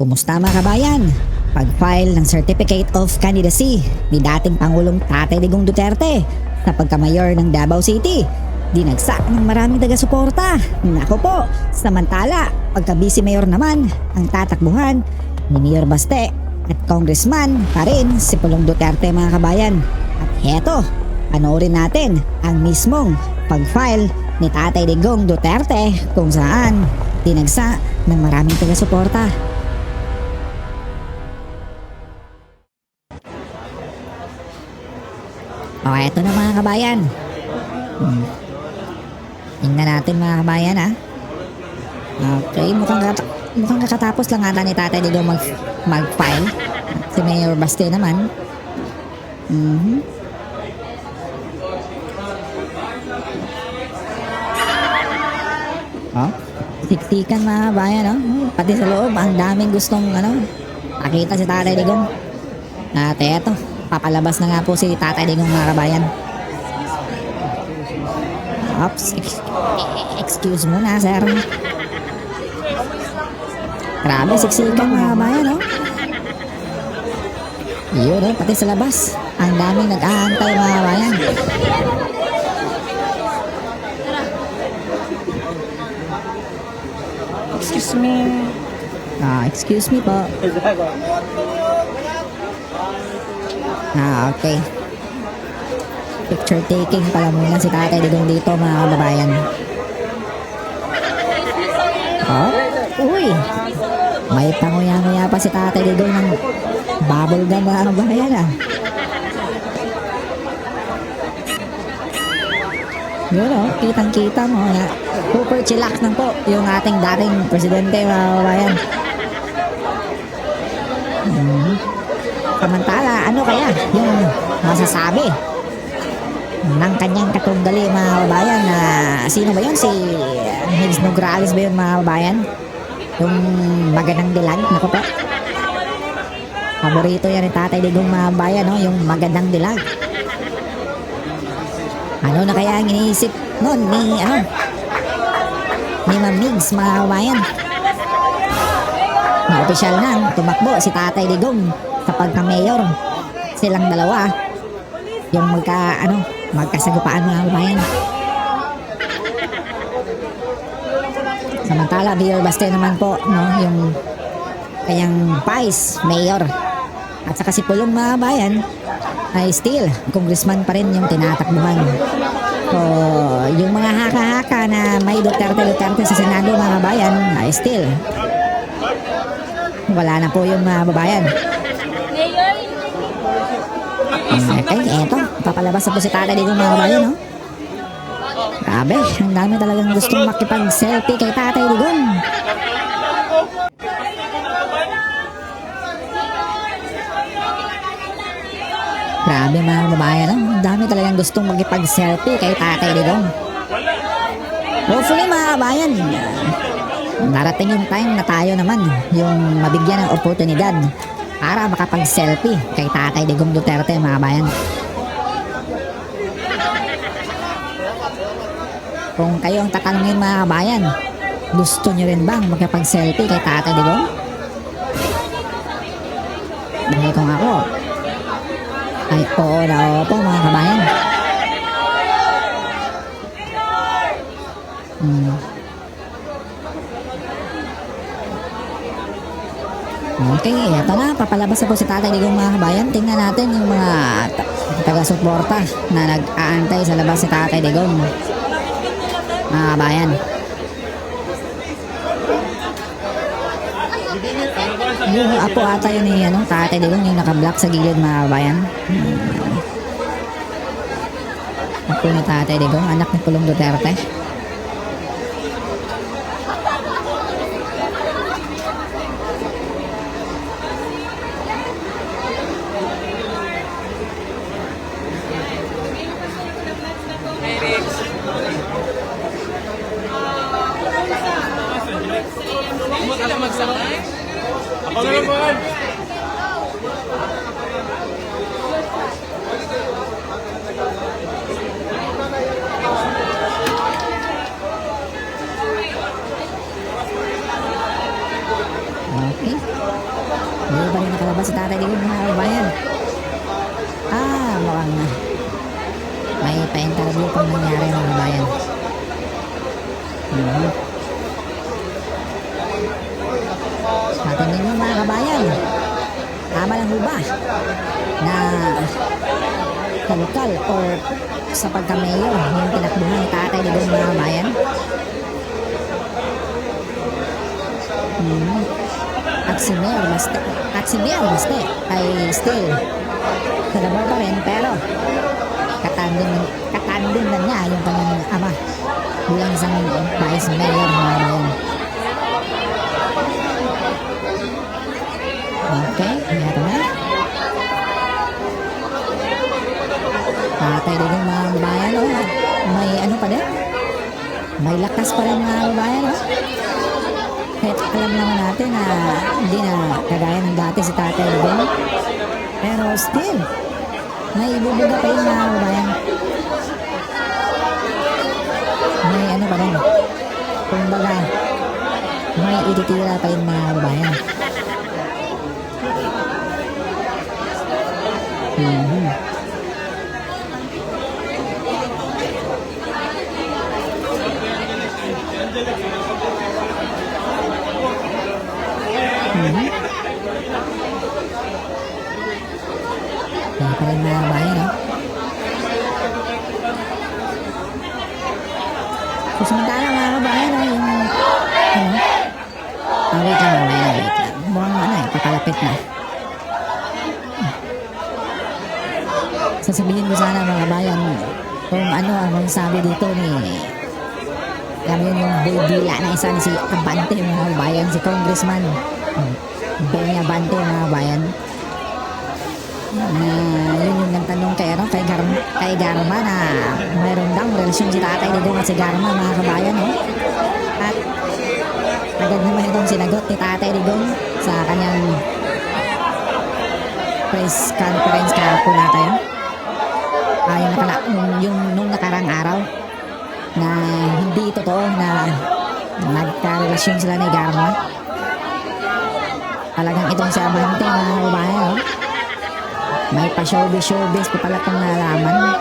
Kumusta mga kabayan? Pag-file ng Certificate of Candidacy ni dating Pangulong Tatay Digong Duterte sa pagkamayor ng Davao City, dinagsa ng maraming taga-suporta. Nako po, samantala, pagka-vice mayor naman ang tatakbuhan ni Mayor Baste at Congressman pa rin si Pulong Duterte mga kabayan. At heto, panoorin natin ang mismong pag-file ni Tatay Digong Duterte kung saan dinagsa ng maraming taga-suporta. O, eto na mga kabayan. Tingnan natin mga kabayan ha. Okay, mukhang kakatapos lang ata ni Tatay Digong mag-file. Si Mayor Baste naman. Oh, siksikan mga kabayan, no? Pati sa loob, ang daming gustong nakita si Tatay Digong. At eto, papalabas na nga po si Tatay Digong mga kabayan. Oops, excuse muna sir. Grabe, siksikan mga kabayan, no? Yun, pati sa labas, ang daming nag-aantay mga kabayan. Excuse me. Excuse me po. Okay. Picture taking pala muna si Tatay Digong dito mga kababayan. Oh, uy. May panguya-nguya pa si Tatay Digong ng bubble gum mga kababayan ah. Yun o, kitang-kita mo na super chillax lang po yung ating dating presidente mga kababayan. Samantala, ano kaya yung masasabi ng kanyang katunggali mga kababayan na sino ba yun? Si Migs Nograles ba yun mga kababayan? Yung magandang dilag, naku po. Paborito yan ni Tatay Digong mga kababayan, no? Yung magandang dilag. Ano na kaya ang iniisip nun ni Ma'am Migs mga kababayan? Na opisyal na tumakbo si Tatay Digong sa pagka-mayor. Silang dalawa yung magkasagupaan mga kababayan. Samantala Mayor Baste naman po, no, yung kanyang vice mayor at saka si Pulong mga kababayan ay still congressman pa rin yung tinatakbuhan. So yung mga haka-haka na may Duterte sa Senado mga kababayan ay still wala na po yung mga kababayan. Okay, eto, papalabas na po si Tatay Digong mga kabayan, no? Grabe, ang dami talagang gustong makipag-selfie kay Tatay Digong. Grabe mga kababayan, no? Ang dami talagang gustong makipag-selfie kay Tatay Digong. Hopefully mga kababayan, darating yung time na tayo naman yung mabigyan ng oportunidad para makapag-selfie kay Tatay Digong Duterte mga kabayan. Kung kayo ang tatanungin mga kabayan, gusto nyo rin bang makapag-selfie kay Tatay Digong? Dahil kung ako ay oo na oo po mga kabayan. Okay, eto na, papalabas na po si Tatay Digong mga kabayan. Tingnan natin yung mga taga-suporta na nag-aantay sa labas si Tatay Digong mga kabayan. Yung apo ata yun ni Tatay Digong, yung naka-black sa gilid mga kabayan. Apo ni Tatay Digong, anak ni Pulong Duterte. Ako na lang po. Okay. Hindi pa rin nakalabas si Tatay Digong mga kababayan. Mukhang may pa-interview pang nangyari mga kababayan. Tatay Digong mga kababayan. Tama lang ho ba na sa lokal or sa pagka-mayor yung tinakbuhan ni Tatay Digong mga kabayan? At si Mayor Baste ay still nalabaw pa rin, pero katandem na niya yung kanyang ama bilang isang vice mayor mga kabayan. Okay, ito na. Tatay Digong mga kabayan, may ano pa din, may lakas pa rin mga kabayan. Kahit alam naman natin na hindi na kagaya ng dati si Tatay Digong, pero still may ibubuga pa rin mga kabayan. May ano pa rin, kumbaga may ititira pa rin mga kabayan. Kaya pa rin mga kabayan, So, samantala mga kabayan, yung wait lang mga kabayan, wait lang. Mukhang papalapit na. Sasabihin ko sana mga kabayan kung ano ang magsabi dito ni yung bulbila na isa si Abante mga kabayan, si Congressman Benny Abante mga kabayan, na yun yung nagtanong kay Garma na mayroon daw relasyon si Tatay Digong at si Garma mga kabayan, at agad naman itong sinagot ni Tatay Digong sa kanyang press conference kahapon natin, nung nakarang araw, na hindi totoo na nagkarelasyon sila ni Garma. Talagang itong si Abante mga kabayan, may pa-showbiz pa pala itong nalaman.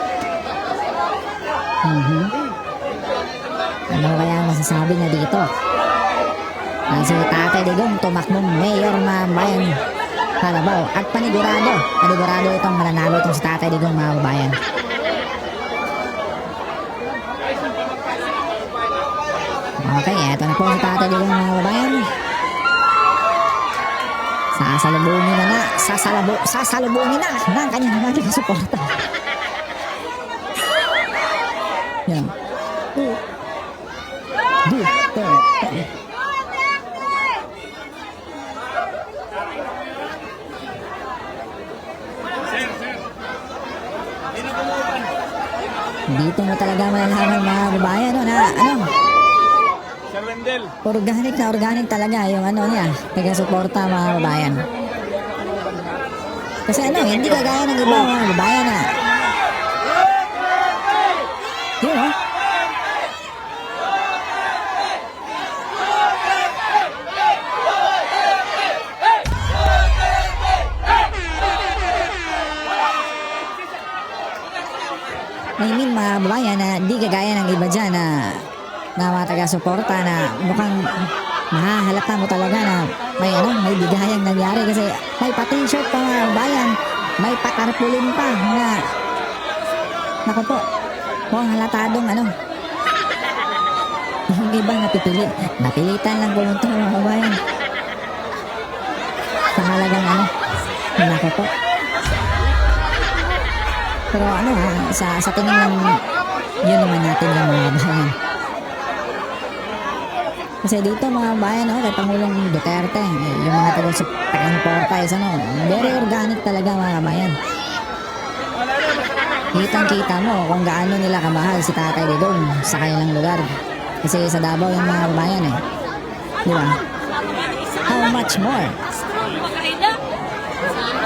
Ano kaya masasabi niya dito? Si Tatay Digong tumakbong mayor mga kabayan Kalabaw, at panigurado itong mananalo itong si Tatay Digong mga kabayan. Okay, eto na po si Tatay Digong mga kabayan. Sasalubungin na ng kanyang mga suporta. Yan. Dito mo talaga malalaman mga kabayan na Sir Wendel. organic talaga yung niya, taga-suporta mga kabayan. Kasi hindi kagaya ng iba mga kabayan na yun mga kabayan na di kagaya ng iba dyan na mga taga-suporta na mukhang mahahalata mo talaga na may bigayang nangyari kasi may pa-t-shirt pa mga kabayan, may patarpulin pa na naku po, mukhang halatadong yung ibang napilitan lang pumunta mga kabayan sa halagang naku po. Pero sa tingin ng yun naman natin yung mga kabayan. Kasi dito mga bayan, kay Pangulong Duterte, yung mga taga-suporta is very organic talaga mga kabayan. Kitang-kita mo kung gaano nila kamahal si Tatay Digong sa kanilang lugar. Kasi sa Davao yung mga kabayan di ba? How much more?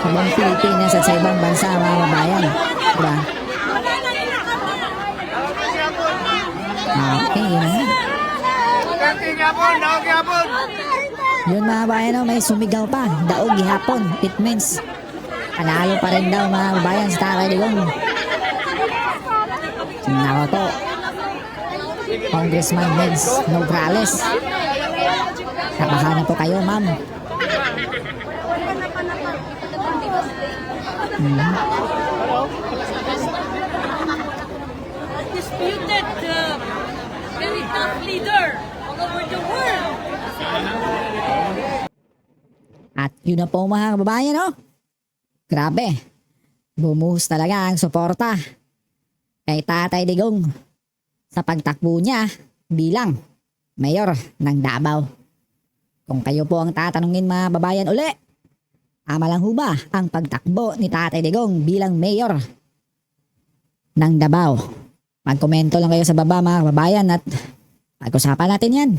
Sa ibang Pilipinas at sa ibang bansa mga kabayan, di ba? Okay, yun na. Gapon. Yun mga bayan, no, may sumigaw pa. Daog gihapon. It means panalo pa rin daw mga bayan sa Tatay Digong. Nako to. Congressman Meds Nograles. Nabahan na po kayo, ma'am. Disputed very tough leader all over the world. At yun na po mga kababayan, no? Grabe. Bumuhos talaga ang suporta kay Tatay Digong sa pagtakbo niya bilang mayor ng Davao. Kung kayo po ang tatanungin mga babayan uli, tama lang ho ba ang pagtakbo ni Tatay Digong bilang mayor ng Davao? Magkomento lang kayo sa baba mga kababayan at pag-usapan natin yan.